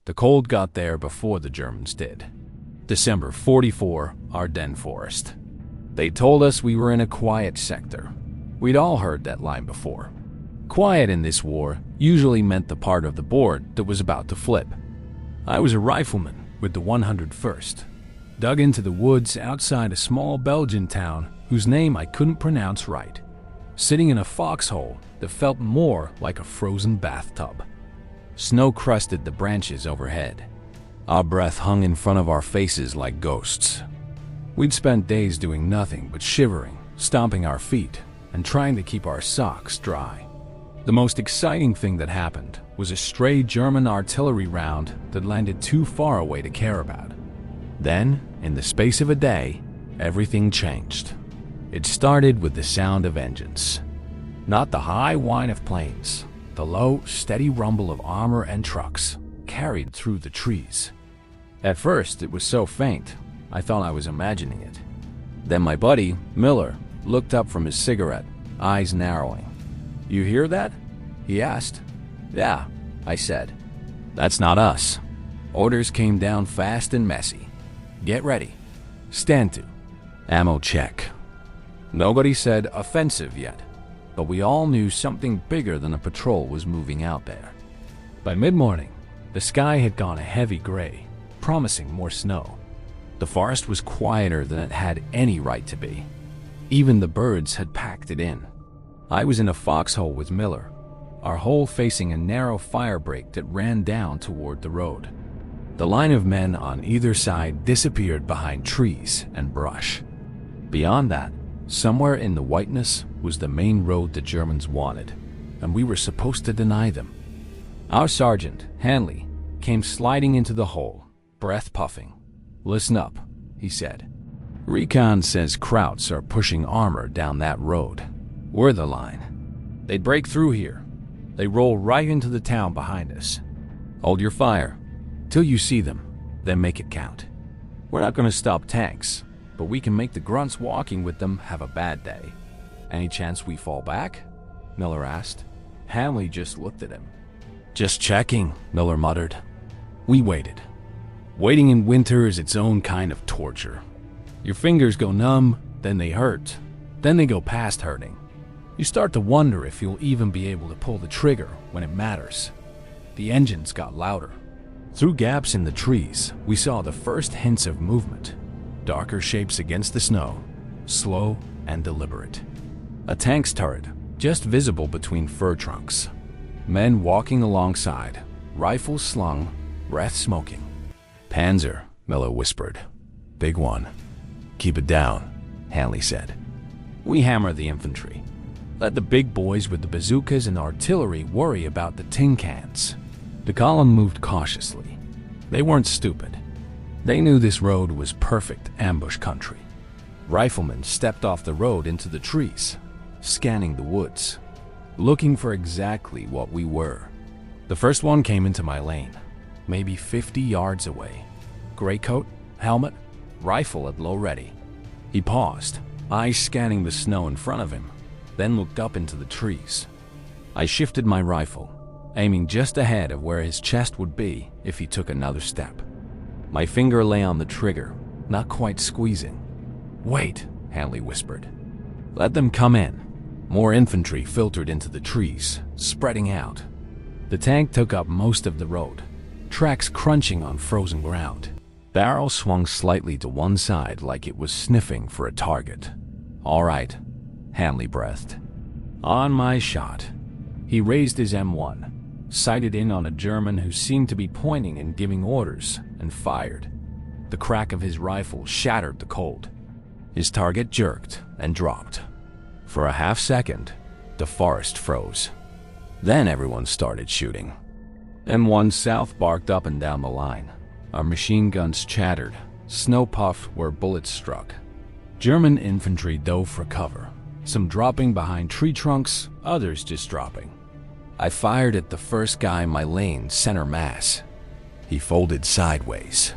The cold got there before the Germans did. December 44, Ardennes Forest. They told us we were in a quiet sector. We'd all heard that line before. Quiet in this war usually meant the part of the board that was about to flip. I was a rifleman with the 101st, dug into the woods outside a small Belgian town whose name I couldn't pronounce right, sitting in a foxhole that felt more like a frozen bathtub. Snow crusted the branches overhead. Our breath hung in front of our faces like ghosts. We'd spent days doing nothing but shivering, stomping our feet, and trying to keep our socks dry. The most exciting thing that happened was a stray German artillery round that landed too far away to care about. Then, in the space of a day, everything changed. It started with the sound of engines. Not the high whine of planes, the low, steady rumble of armor and trucks carried through the trees. At first, it was so faint, I thought I was imagining it. Then my buddy, Miller, looked up from his cigarette, eyes narrowing. "You hear that?" he asked. "Yeah," I said. "That's not us." Orders came down fast and messy. "Get ready. Stand to. Ammo check." Nobody said offensive yet, but we all knew something bigger than a patrol was moving out there. By mid-morning, the sky had gone a heavy gray, promising more snow. The forest was quieter than it had any right to be. Even the birds had packed it in. I was in a foxhole with Miller, our hole facing a narrow fire break that ran down toward the road. The line of men on either side disappeared behind trees and brush. Beyond that, somewhere in the whiteness was the main road the Germans wanted, and we were supposed to deny them. Our sergeant, Hanley, came sliding into the hole, breath puffing. "Listen up," he said. "Recon says Krauts are pushing armor down that road. We're the line. They'd break through here. They roll right into the town behind us. Hold your fire till you see them, then make it count. We're not going to stop tanks, but we can make the grunts walking with them have a bad day." "Any chance we fall back?" Miller asked. Hanley just looked at him. "Just checking," Miller muttered. We waited. Waiting in winter is its own kind of torture. Your fingers go numb, then they hurt, then they go past hurting. You start to wonder if you'll even be able to pull the trigger when it matters. The engines got louder. Through gaps in the trees, we saw the first hints of movement. Darker shapes against the snow, slow and deliberate. A tank's turret, just visible between fir trunks. Men walking alongside, rifles slung, breath smoking. "Panzer," Miller whispered. "Big one." "Keep it down," Hanley said. We hammer the infantry. Let the big boys with the bazookas and artillery worry about the tin cans. The column moved cautiously. They weren't stupid. They knew this road was perfect ambush country. Riflemen stepped off the road into the trees, scanning the woods, looking for exactly what we were. The first one came into my lane, maybe 50 yards away. Gray coat, helmet, rifle at low ready. He paused, eyes scanning the snow in front of him, then looked up into the trees. I shifted my rifle, aiming just ahead of where his chest would be if he took another step. My finger lay on the trigger, not quite squeezing. "Wait," Hanley whispered. "Let them come in." More infantry filtered into the trees, spreading out. The tank took up most of the road, tracks crunching on frozen ground. Barrel swung slightly to one side like it was sniffing for a target. "All right," Hanley breathed. "On my shot." He raised his M1, sighted in on a German who seemed to be pointing and giving orders, and fired. The crack of his rifle shattered the cold. His target jerked and dropped. For a half second, the forest froze. Then everyone started shooting. M1 South barked up and down the line. Our machine guns chattered, snow puffed where bullets struck. German infantry dove for cover, some dropping behind tree trunks, others just dropping. I fired at the first guy in my lane, center mass. He folded sideways.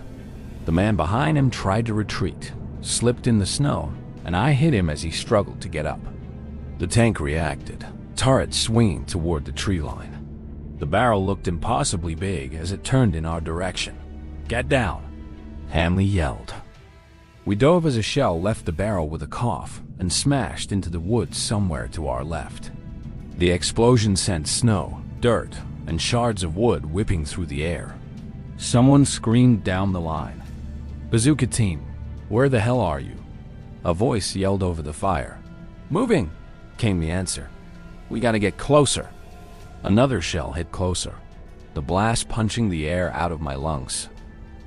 The man behind him tried to retreat, slipped in the snow, and I hit him as he struggled to get up. The tank reacted, turret swinging toward the tree line. The barrel looked impossibly big as it turned in our direction. "Get down!" Hanley yelled. We dove as a shell left the barrel with a cough and smashed into the woods somewhere to our left. The explosion sent snow, dirt, and shards of wood whipping through the air. Someone screamed down the line. "Bazooka team, where the hell are you?" A voice yelled over the fire. "Moving," came the answer. "We gotta get closer." Another shell hit closer, the blast punching the air out of my lungs.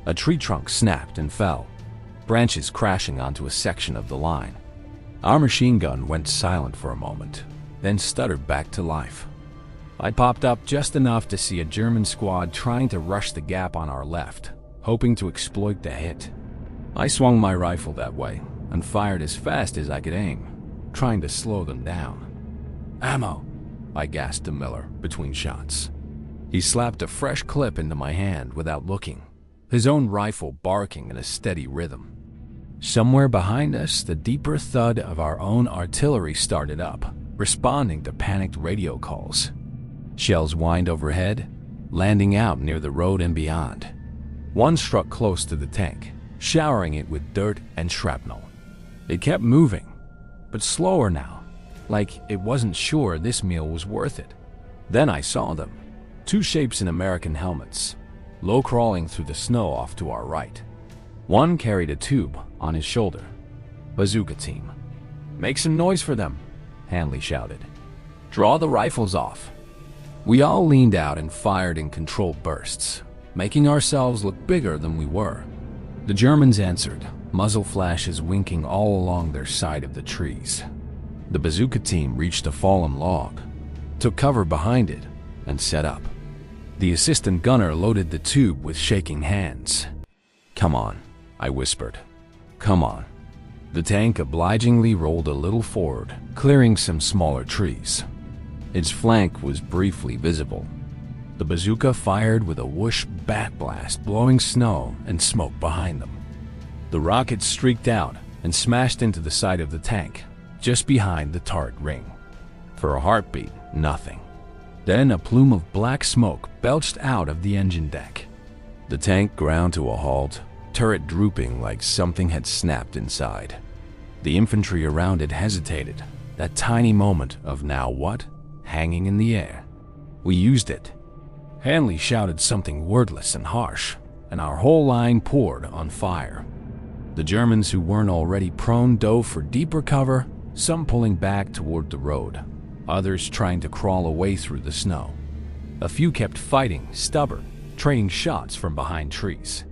A tree trunk snapped and fell, branches crashing onto a section of the line. Our machine gun went silent for a moment, then stuttered back to life. I popped up just enough to see a German squad trying to rush the gap on our left, hoping to exploit the hit. I swung my rifle that way and fired as fast as I could aim, trying to slow them down. "Ammo!" I gasped to Miller between shots. He slapped a fresh clip into my hand without looking, his own rifle barking in a steady rhythm. Somewhere behind us, the deeper thud of our own artillery started up, responding to panicked radio calls. Shells whined overhead, landing out near the road and beyond. One struck close to the tank, showering it with dirt and shrapnel. It kept moving, but slower now, like it wasn't sure this meal was worth it. Then I saw them, two shapes in American helmets, low crawling through the snow off to our right. One carried a tube on his shoulder. "Bazooka team." "Make some noise for them," Hanley shouted. "Draw the rifles off." We all leaned out and fired in controlled bursts, making ourselves look bigger than we were. The Germans answered, muzzle flashes winking all along their side of the trees. The bazooka team reached a fallen log, took cover behind it, and set up. The assistant gunner loaded the tube with shaking hands. "Come on," I whispered. "Come on." The tank obligingly rolled a little forward, clearing some smaller trees. Its flank was briefly visible. The bazooka fired with a whoosh backblast, blowing snow and smoke behind them. The rocket streaked out and smashed into the side of the tank, just behind the turret ring. For a heartbeat, nothing. Then a plume of black smoke belched out of the engine deck. The tank ground to a halt, turret drooping like something had snapped inside. The infantry around it hesitated, that tiny moment of "now what?" hanging in the air. We used it. Hanley shouted something wordless and harsh, and our whole line poured on fire. The Germans who weren't already prone dove for deeper cover, some pulling back toward the road, others trying to crawl away through the snow. A few kept fighting, stubborn, trading shots from behind trees.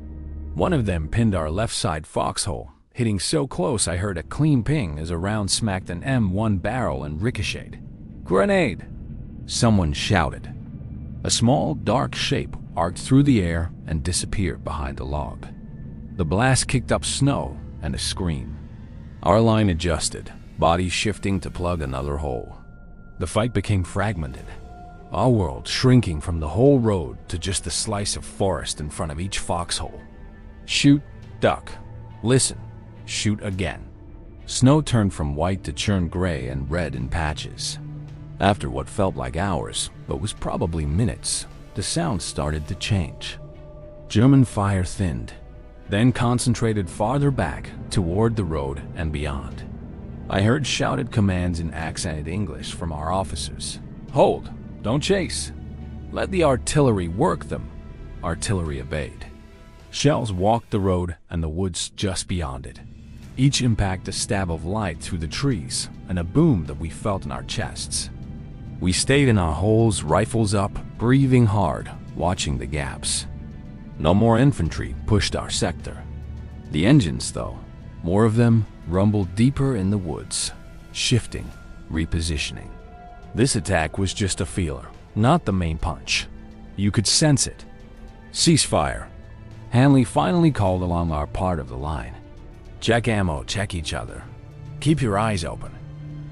One of them pinned our left side foxhole, hitting so close I heard a clean ping as a round smacked an M1 barrel and ricocheted. "Grenade!" Someone shouted. A small, dark shape arced through the air and disappeared behind a log. The blast kicked up snow and a scream. Our line adjusted, bodies shifting to plug another hole. The fight became fragmented, our world shrinking from the whole road to just a slice of forest in front of each foxhole. Shoot, duck, listen, shoot again. Snow turned from white to churned gray and red in patches. After what felt like hours, but was probably minutes, the sound started to change. German fire thinned, then concentrated farther back toward the road and beyond. I heard shouted commands in accented English from our officers. "Hold! Don't chase! Let the artillery work them!" Artillery obeyed. Shells walked the road and the woods just beyond it. Each impact a stab of light through the trees and a boom that we felt in our chests. We stayed in our holes, rifles up, breathing hard, watching the gaps. No more infantry pushed our sector. The engines, though, more of them, rumbled deeper in the woods, shifting, repositioning. This attack was just a feeler, not the main punch. You could sense it. "Ceasefire." Hanley finally called along our part of the line. "Check ammo, check each other. Keep your eyes open.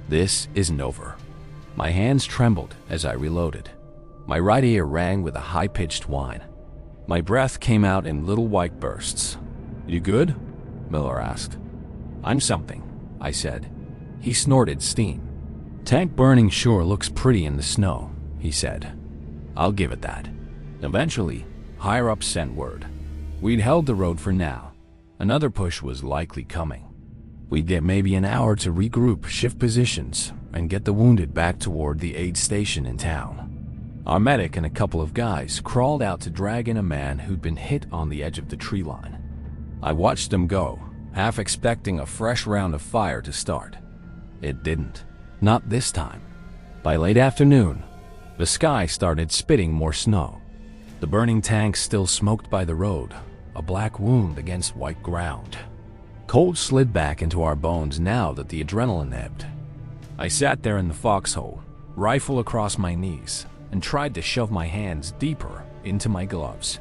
This isn't over." My hands trembled as I reloaded. My right ear rang with a high-pitched whine. My breath came out in little white bursts. "You good?" Miller asked. "I'm something," I said. He snorted steam. "Tank burning sure looks pretty in the snow," he said. I'll give it that. Eventually, higher-ups sent word. We'd held the road for now. Another push was likely coming. We'd get maybe an hour to regroup, shift positions, and get the wounded back toward the aid station in town. Our medic and a couple of guys crawled out to drag in a man who'd been hit on the edge of the tree line. I watched them go, half expecting a fresh round of fire to start. It didn't. Not this time. By late afternoon, the sky started spitting more snow. The burning tanks still smoked by the road, a black wound against white ground. Cold slid back into our bones now that the adrenaline ebbed. I sat there in the foxhole, rifle across my knees, and tried to shove my hands deeper into my gloves.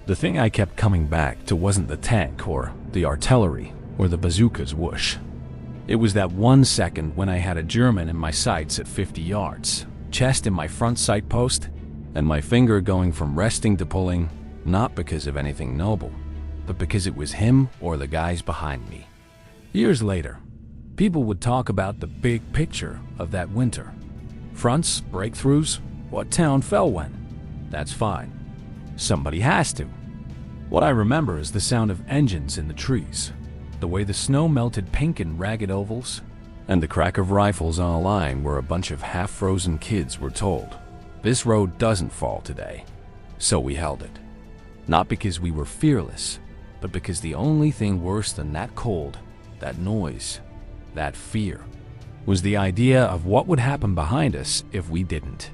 The thing I kept coming back to wasn't the tank or the artillery or the bazooka's whoosh. It was that 1 second when I had a German in my sights at 50 yards, chest in my front sight post, and my finger going from resting to pulling, not because of anything noble, but because it was him or the guys behind me. Years later, people would talk about the big picture of that winter. Fronts, breakthroughs, what town fell when. That's fine. Somebody has to. What I remember is the sound of engines in the trees, the way the snow melted pink in ragged ovals, and the crack of rifles on a line where a bunch of half-frozen kids were told, "This road doesn't fall today." So we held it. Not because we were fearless, but because the only thing worse than that cold, that noise, that fear, was the idea of what would happen behind us if we didn't.